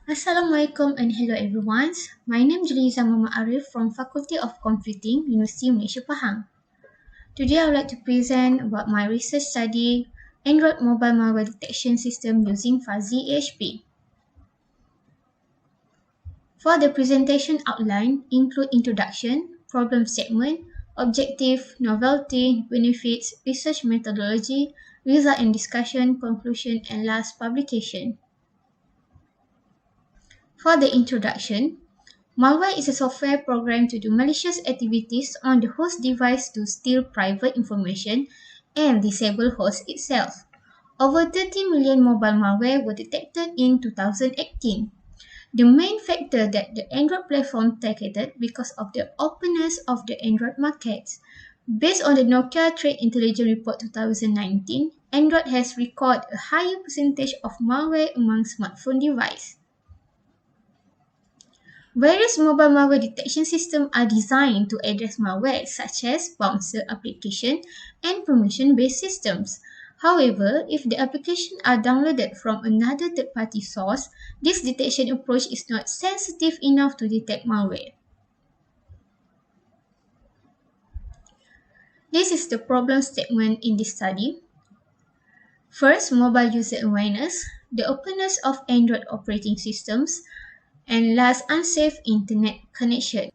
Assalamualaikum and hello everyone. My name is Liza Muhammad Arif from Faculty of Computing, University Malaysia Pahang. Today I would like to present about my research study, Android Mobile Malware Detection System using Fuzzy AHP. For the presentation outline, include introduction, problem statement, objective, novelty, benefits, research methodology, result and discussion, conclusion, and last publication. For the introduction, malware is a software program to do malicious activities on the host device to steal private information and disable host itself. Over 30 million mobile malware were detected in 2018. The main factor that the Android platform targeted because of the openness of the Android markets. Based on the Nokia Trade Intelligence Report 2019, Android has recorded a higher percentage of malware among smartphone devices. Various mobile malware detection systems are designed to address malware such as bouncer application and permission-based systems. However, if the applications are downloaded from another third-party source, this detection approach is not sensitive enough to detect malware. This is the problem statement in this study. First, mobile user awareness, the openness of Android operating systems, and last, unsafe internet connection.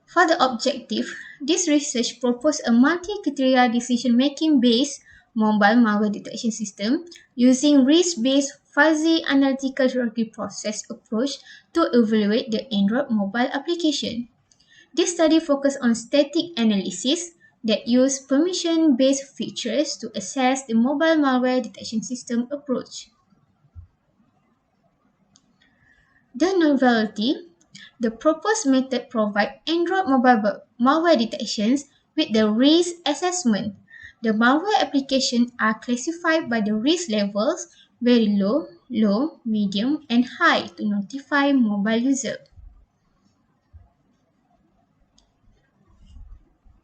For the objective, this research proposed a multi-criteria decision-making based mobile malware detection system using risk-based fuzzy analytical hierarchy process approach to evaluate the Android mobile application. This study focused on static analysis that use permission-based features to assess the mobile malware detection system approach. The novelty, the proposed method provides Android mobile malware detections with the risk assessment. The malware applications are classified by the risk levels very low, low, medium, and high to notify mobile user.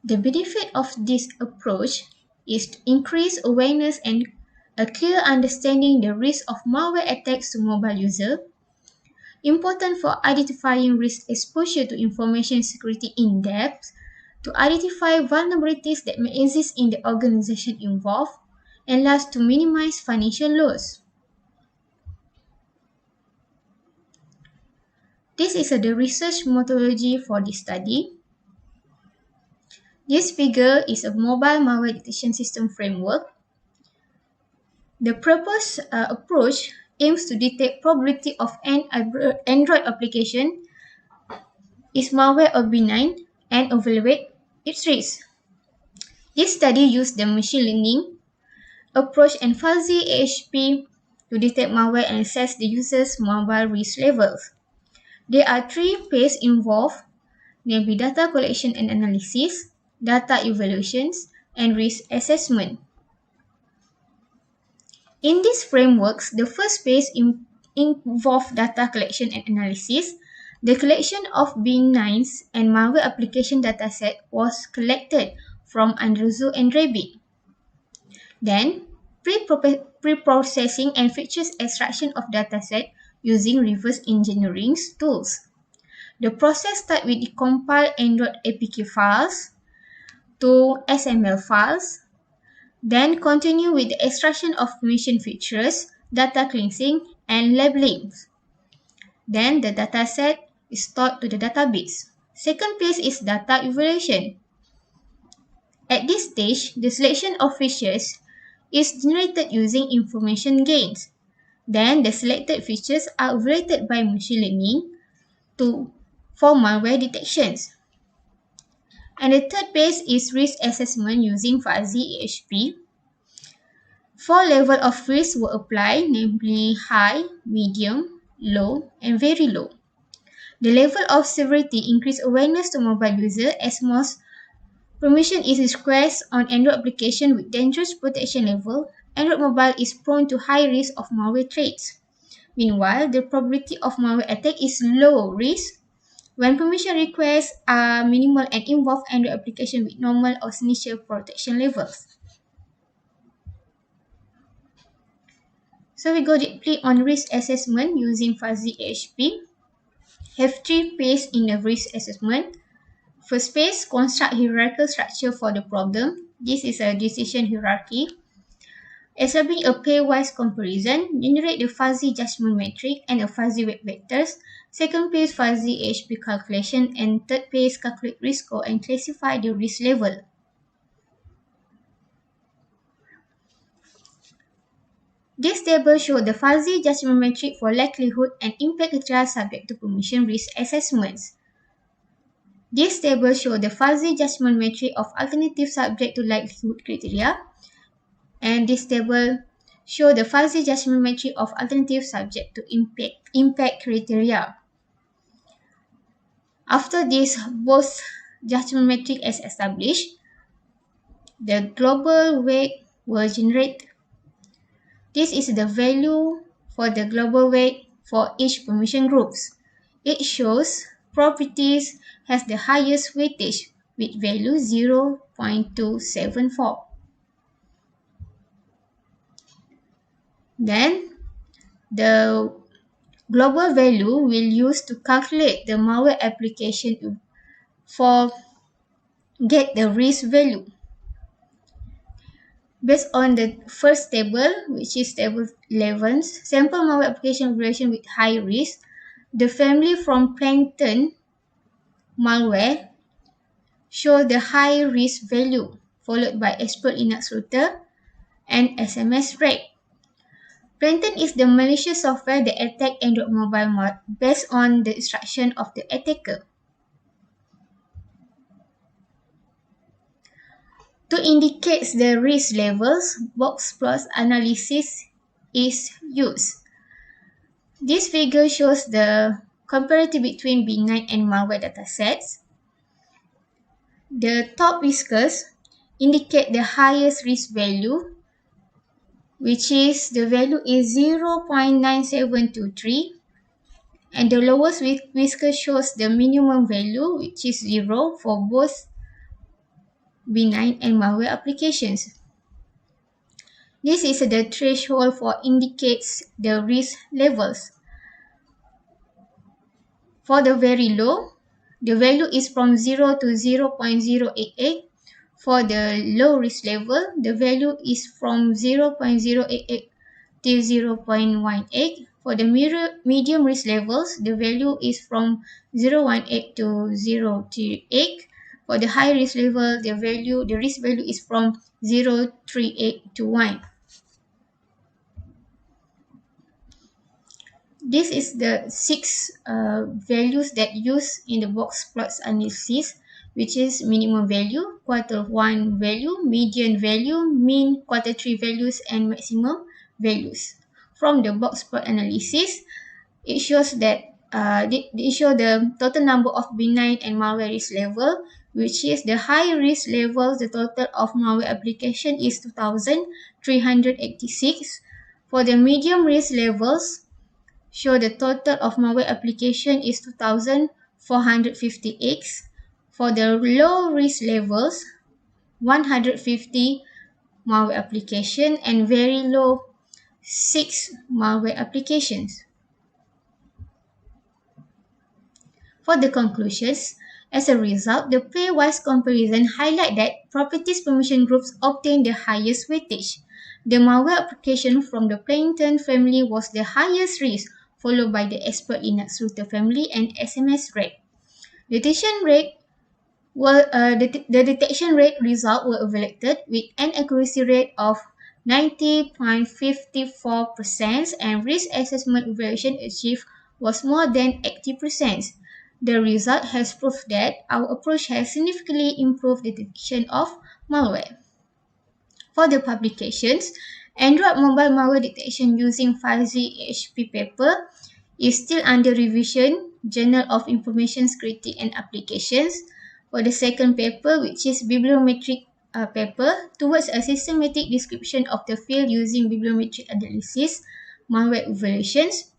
The benefit of this approach is to increase awareness and a clear understanding the risk of malware attacks to mobile user. Important for identifying risk exposure to information security in depth, to identify vulnerabilities that may exist in the organization involved, and last, to minimize financial loss. This is the research methodology for this study. This figure is a mobile malware detection system framework. The proposed approach aims to detect probability of an Android application is malware or benign and evaluate its risk. This study used the machine learning approach and fuzzy AHP to detect malware and assess the user's mobile risk levels. There are three phases involved, namely data collection and analysis, data evaluations, and risk assessment. In these frameworks, the first phase involved data collection and analysis. The collection of benign and malware application dataset was collected from Androzo and Rabbit. Then, pre-processing and features extraction of dataset using reverse engineering tools. The process starts with the compile Android APK files to XML files, then continue with the extraction of permission features, data cleansing, and labeling. Then the dataset is stored to the database. Second phase is data evaluation. At this stage, the selection of features is generated using information gains. Then the selected features are evaluated by machine learning for malware detections. And the third phase is risk assessment using fuzzy AHP. 4 levels of risk were applied, namely high, medium, low, and very low. The level of severity increased awareness to mobile user as most permission is required on Android application with dangerous protection level. Android mobile is prone to high risk of malware threats. Meanwhile, the probability of malware attack is low risk when permission requests are minimal and involve Android application with normal or initial protection levels. So we go deeply on risk assessment using fuzzy AHP. Have 3 phases in the risk assessment. First phase, construct hierarchical structure for the problem. This is a decision hierarchy. Establish a pairwise comparison, generate the fuzzy judgment matrix and a fuzzy weight vectors. Second phase, fuzzy AHP calculation, and third phase, calculate risk score and classify the risk level. This table shows the fuzzy judgment matrix for likelihood and impact criteria subject to permission risk assessments. This table shows the fuzzy judgment matrix of alternative subject to likelihood criteria, and this table shows the fuzzy judgment matrix of alternative subject to impact criteria. After this, both judgment matrix is established, the global weight will generate. This is the value for the global weight for each permission groups. It shows properties has the highest weightage with value 0.274. Then the global value will use to calculate the malware application for get the risk value. Based on the first table, which is table 11, sample malware application evaluation with high risk, the family from plankton malware show the high risk value, followed by expert Linux router and SMS rate. Plankton is the malicious software that attack Android mobile based on the instruction of the attacker. To indicate the risk levels, box plots analysis is used. This figure shows the comparative between benign and malware datasets. The top whiskers indicate the highest risk value, which is the value is 0.9723, and the lowest whisker shows the minimum value, which is 0 for both benign and malware applications. This is the threshold for indicates the risk levels. For the very low, the value is from 0 to 0.088. For the low risk level, the value is from 0.088 to 0.18. For the medium risk levels, the value is from 0.18 to 0.38. For the high risk level, the risk value is from 0.38 to 1. This is the 6 values that use in the box plots analysis, which is minimum value, quarter 1 value, median value, mean quarter 3 values, and maximum values. From the box plot analysis, it shows that it shows the total number of benign and malware risk level, which is the high risk level. The total of malware application is 2,386. For the medium risk levels, show the total of malware application is 2,458. For the low risk levels, 150 malware application, and very low 6 malware applications. For the conclusions, as a result, the pairwise comparison highlight that properties permission groups obtain the highest weightage. The malware application from the Plankton family was the highest risk, followed by the expert Linux router family and SMS rate. Detection rate the detection rate result were evaluated with an accuracy rate of 90.54% and risk assessment evaluation achieved was more than 80%. The result has proved that our approach has significantly improved the detection of malware. For the publications, Android mobile malware detection using fuzzy AHP paper is still under revision, Journal of Information Security and Applications. For the second paper, which is bibliometric paper, towards a systematic description of the field using bibliometric analysis, malware evaluations,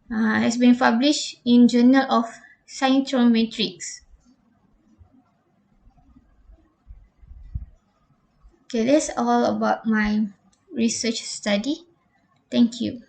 has been published in Journal of Cytometrics. Okay, that's all about my research study. Thank you.